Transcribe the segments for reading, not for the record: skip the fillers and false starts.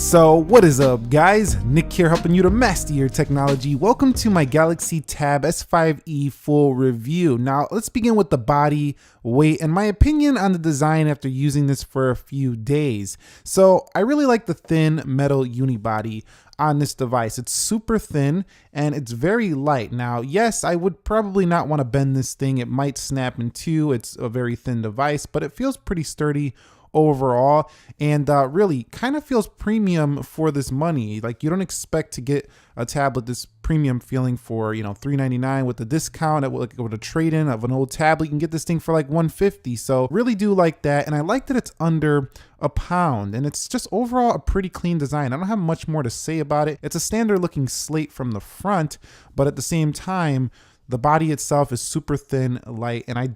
So what is up, guys? Nick here, helping you to master your technology. Welcome to my Galaxy Tab S5e full review. Now let's begin with the body, weight, and my opinion on the design after using this for a few days. So I really like the thin metal unibody on this device. It's super thin and it's very light. Now, yes, I would probably not want to bend this thing. It might snap in two. It's a very thin device, but it feels pretty sturdy overall, and really kind of feels premium for this money. Like, you don't expect to get a tablet this premium feeling for, you know, $399 with the discount. With a trade-in of an old tablet, you can get this thing for like $150. So really do like that, and I like that it's under a pound, and it's just overall a pretty clean design. I don't have much more to say about it. It's a standard looking slate from the front, but at the same time, the body itself is super thin, light, and I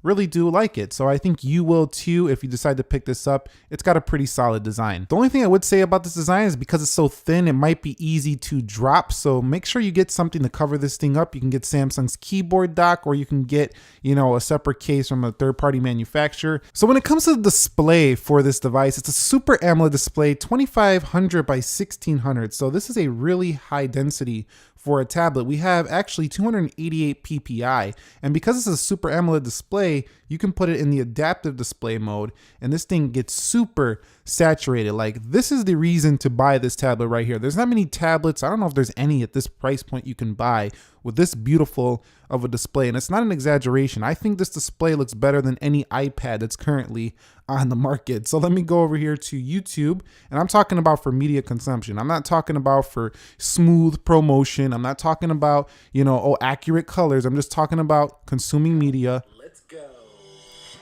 really do like it. So I think you will too if you decide to pick this up. It's got a pretty solid design. The only thing I would say about this design is because it's so thin, it might be easy to drop. So make sure you get something to cover this thing up. You can get Samsung's keyboard dock, or you can get, you know, a separate case from a third-party manufacturer. So when it comes to the display for this device, it's a Super AMOLED display, 2500 by 1600. So this is a really high density for a tablet. We have actually 288 ppi, and because it's a Super AMOLED display, you can put it in the adaptive display mode, and this thing gets super saturated. Like, this is the reason to buy this tablet right here. There's not many tablets, I don't know if there's any at this price point you can buy with this beautiful of a display, and it's not an exaggeration. I think this display looks better than any iPad that's currently on the market. So let me go over here to YouTube, and I'm talking about for media consumption. I'm not talking about for smooth promotion. I'm not talking about, you know, accurate colors. I'm just talking about consuming media. Let's go.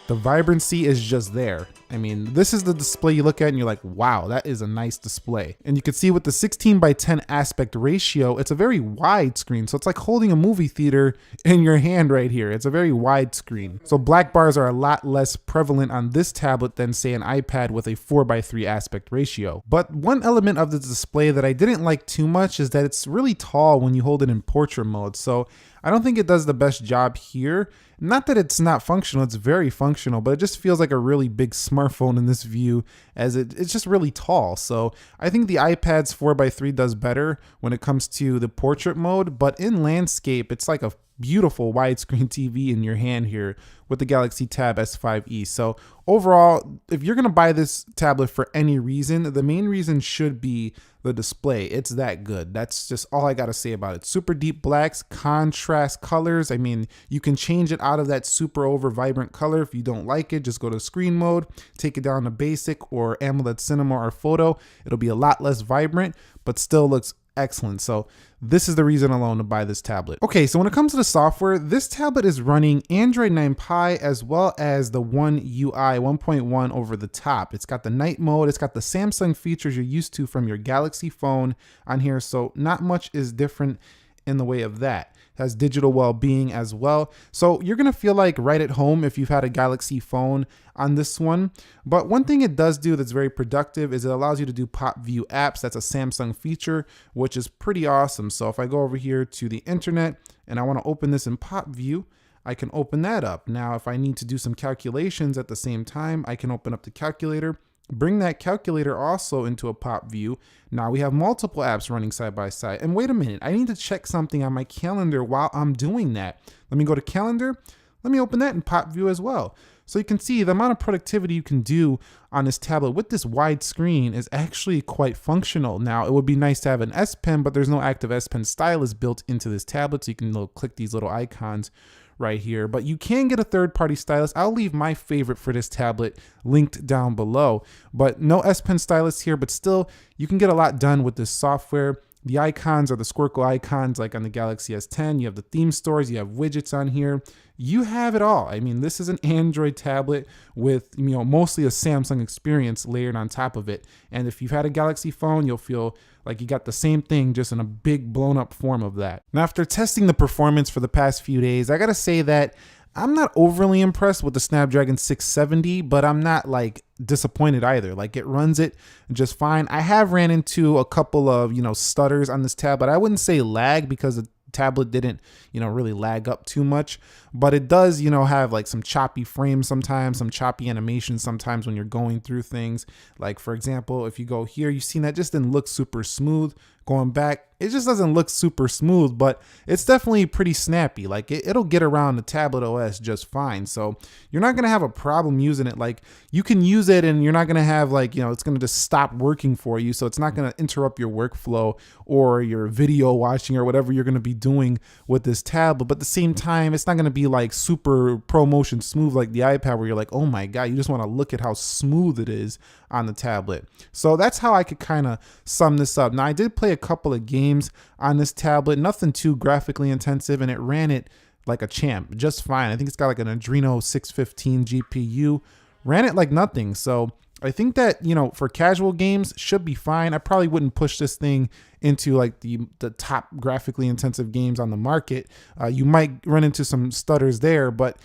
The vibrancy is just there. I mean, this is the display you look at and you're like, wow, that is a nice display. And you can see with the 16 by 10 aspect ratio, it's a very wide screen. So it's like holding a movie theater in your hand right here. It's a very wide screen. So black bars are a lot less prevalent on this tablet than, say, an iPad with a 4 by 3 aspect ratio. But one element of the display that I didn't like too much is that it's really tall when you hold it in portrait mode. So I don't think it does the best job here. Not that it's not functional, it's very functional, but it just feels like a really big smartphone in this view, as it's just really tall. So I think the iPad's 4x3 does better when it comes to the portrait mode, but in landscape, it's like a beautiful widescreen TV in your hand here with the Galaxy Tab S5e. So overall, if you're gonna buy this tablet for any reason, the main reason should be the display. It's that good. That's just all I gotta say about it. Super deep blacks, contrast colors. I mean, you can change it out of that super over vibrant color. If you don't like it, just go to screen mode, take it down to basic or AMOLED Cinema or Photo. It'll be a lot less vibrant, but still looks excellent. So this is the reason alone to buy this tablet. Okay, so when it comes to the software, this tablet is running Android 9 Pie as well as the One UI 1.1 over the top. It's got the night mode. It's got the Samsung features you're used to from your Galaxy phone on here. So not much is different in the way of that. It has digital well-being as well. So you're gonna feel like right at home if you've had a Galaxy phone on this one. But one thing it does do that's very productive is it allows you to do pop view apps. That's a Samsung feature, which is pretty awesome. So if I go over here to the internet and I wanna open this in pop view, I can open that up. Now, if I need to do some calculations at the same time, I can open up the calculator, bring that calculator also into a pop view. Now we have multiple apps running side by side. And wait a minute, I need to check something on my calendar while I'm doing that. Let me go to calendar. Let me open that in pop view as well. So you can see the amount of productivity you can do on this tablet with this wide screen is actually quite functional. Now, it would be nice to have an S Pen, but there's no active S Pen stylus built into this tablet, so you can click these little icons right here, but you can get a third-party stylus. I'll leave my favorite for this tablet linked down below, but no S Pen stylus here, but still you can get a lot done with this software. The icons are the Squircle icons like on the Galaxy S10. You have the theme stores, you have widgets on here. You have it all. I mean, this is an Android tablet with, you know, mostly a Samsung experience layered on top of it. And if you've had a Galaxy phone, you'll feel like you got the same thing, just in a big blown up form of that. Now, after testing the performance for the past few days, I gotta say that I'm not overly impressed with the Snapdragon 670, but I'm not like disappointed either. Like, it runs it just fine. I have ran into a couple of, you know, stutters on this tab, but I wouldn't say lag because tablet didn't, really lag up too much, but it does, have like some choppy frames sometimes, some choppy animations sometimes when you're going through things. Like for example, if you go here, you see that just didn't look super smooth. Going back, it just doesn't look super smooth, but it's definitely pretty snappy. Like it'll get around the tablet OS just fine. So you're not gonna have a problem using it. Like you can use it and you're not gonna have like, it's gonna just stop working for you. So it's not gonna interrupt your workflow or your video watching or whatever you're gonna be doing with this tablet. But at the same time, it's not gonna be like super pro motion smooth like the iPad where you're like, oh my God, you just wanna look at how smooth it is on the tablet. So that's how I could kind of sum this up. Now I did play a couple of games on this tablet, nothing too graphically intensive, and it ran it like a champ, just fine. I think it's got like an Adreno 615 GPU, ran it like nothing. So I think that, for casual games should be fine. I probably wouldn't push this thing into like the top graphically intensive games on the market. You might run into some stutters there, but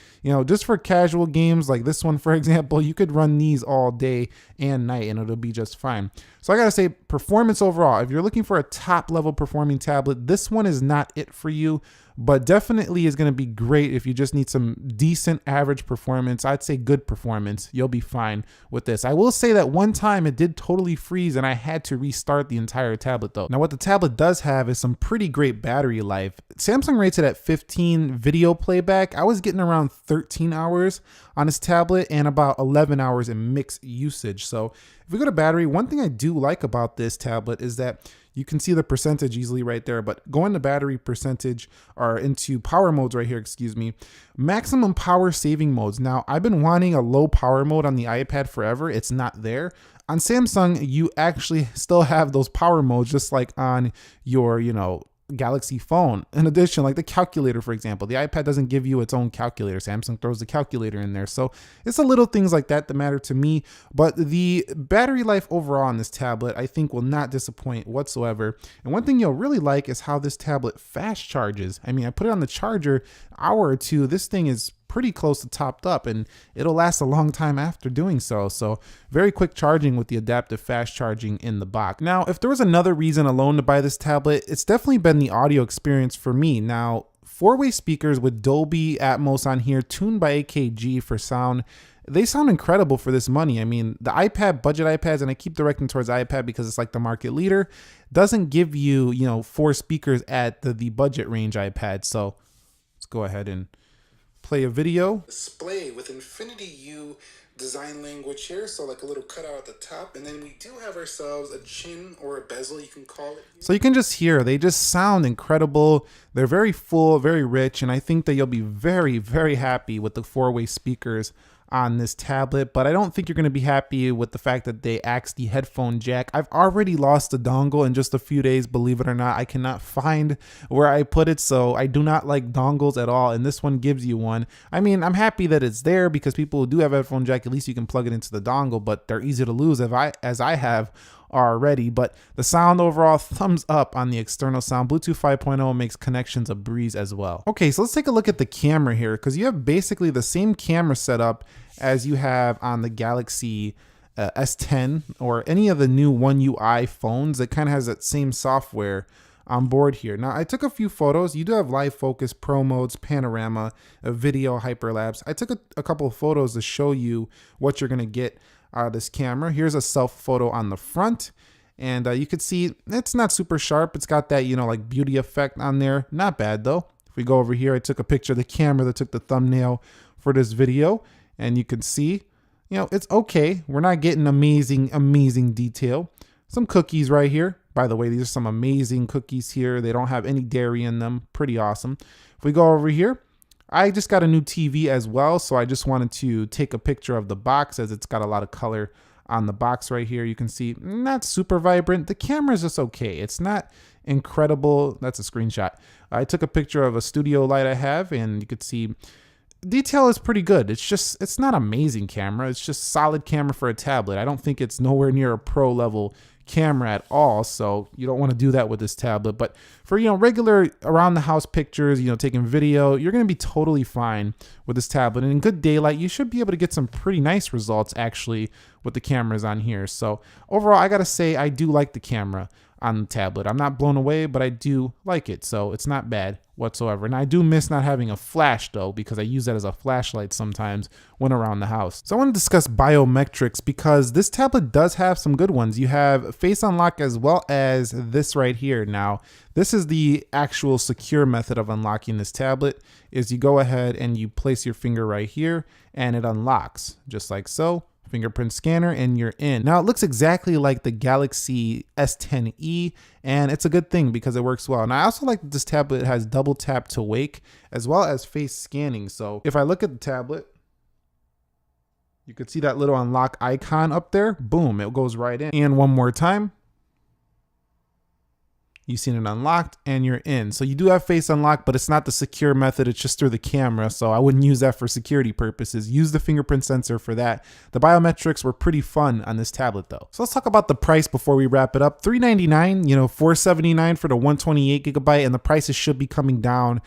just for casual games like this one, for example, you could run these all day and night and it'll be just fine. So I gotta say, performance overall, if you're looking for a top level performing tablet, this one is not it for you, but definitely is going to be great if you just need some decent average performance. I'd say good performance. You'll be fine with this. I will say that one time it did totally freeze and I had to restart the entire tablet though. Now what the tablet does have is some pretty great battery life. Samsung rates it at 15 video playback. I was getting around 13 hours on this tablet and about 11 hours in mixed usage. So if we go to battery, one thing I do like about this tablet is that you can see the percentage easily right there, but going to battery percentage or into power modes right here, excuse me, maximum power saving modes. Now I've been wanting a low power mode on the iPad forever. It's not there. On Samsung, you actually still have those power modes just like on your, Galaxy phone. In addition, like the calculator, for example, the iPad doesn't give you its own calculator. Samsung throws the calculator in there. So it's the little things like that that matter to me. But the battery life overall on this tablet, I think will not disappoint whatsoever. And one thing you'll really like is how this tablet fast charges. I mean, I put it on the charger, hour or two, this thing is pretty close to topped up and it'll last a long time after doing so. So very quick charging with the adaptive fast charging in the box. Now, if there was another reason alone to buy this tablet, it's definitely been the audio experience for me. Now, 4-way speakers with Dolby Atmos on here, tuned by AKG for sound. They sound incredible for this money. I mean, the iPad, budget iPads, and I keep directing towards iPad because it's like the market leader, doesn't give you, 4 speakers at the budget range iPad. So let's go ahead and play a video. Display with Infinity U design language here, so like a little cutout at the top, and then we do have ourselves a chin or a bezel, you can call it. So you can just hear, they just sound incredible. They're very full, very rich, and I think that you'll be very, very happy with the 4-way speakers on this tablet, but I don't think you're going to be happy with the fact that they axed the headphone jack. I've already lost the dongle in just a few days, believe it or not. I cannot find where I put it, so I do not like dongles at all, and this one gives you one. I mean, I'm happy that it's there because people who do have a headphone jack, at least you can plug it into the dongle, but they're easy to lose as I have already. But the sound overall, thumbs up on the external sound. Bluetooth 5.0 makes connections a breeze as well. Okay, so let's take a look at the camera here, because you have basically the same camera setup as you have on the Galaxy S10 or any of the new One UI phones. It kind of has that same software on board here. Now, I took a few photos. You do have live focus, pro modes, panorama, a video, hyperlapse. I took a couple of photos to show you what you're going to get out of this camera. Here's a self photo on the front, and you could see it's not super sharp. It's got that, like beauty effect on there. Not bad though. If we go over here, I took a picture of the camera that took the thumbnail for this video, and you can see, it's okay. We're not getting amazing detail. Some cookies right here. By the way, these are some amazing cookies here. They don't have any dairy in them. Pretty awesome. If we go over here, I just got a new TV as well, so I just wanted to take a picture of the box as it's got a lot of color on the box right here. You can see not super vibrant. The camera is just okay. It's not incredible. That's a screenshot. I took a picture of a studio light I have, and you could see detail is pretty good. It's not amazing camera. It's just solid camera for a tablet. I don't think it's nowhere near a pro level camera at all, so you don't want to do that with this tablet. But for regular around the house pictures, taking video, you're going to be totally fine with this tablet. And in good daylight, you should be able to get some pretty nice results actually with the cameras on here. So overall, I gotta say I do like the camera on the tablet. I'm not blown away, but I do like it, so it's not bad whatsoever. And I do miss not having a flash though, because I use that as a flashlight sometimes when around the house. So I want to discuss biometrics because this tablet does have some good ones. You have face unlock as well as this right here. Now, this is the actual secure method of unlocking this tablet, is you go ahead and you place your finger right here and it unlocks just like so. Fingerprint scanner and you're in. Now it looks exactly like the Galaxy S10e, and it's a good thing because it works well. And I also like that this tablet has double tap to wake as well as face scanning. So if I look at the tablet, you could see that little unlock icon up there. Boom, it goes right in. And one more time. You've seen it unlocked and you're in. So you do have face unlock, but it's not the secure method. It's just through the camera. So I wouldn't use that for security purposes. Use the fingerprint sensor for that. The biometrics were pretty fun on this tablet though. So let's talk about the price before we wrap it up. $399, $479 for the 128 gigabyte, and the prices should be coming down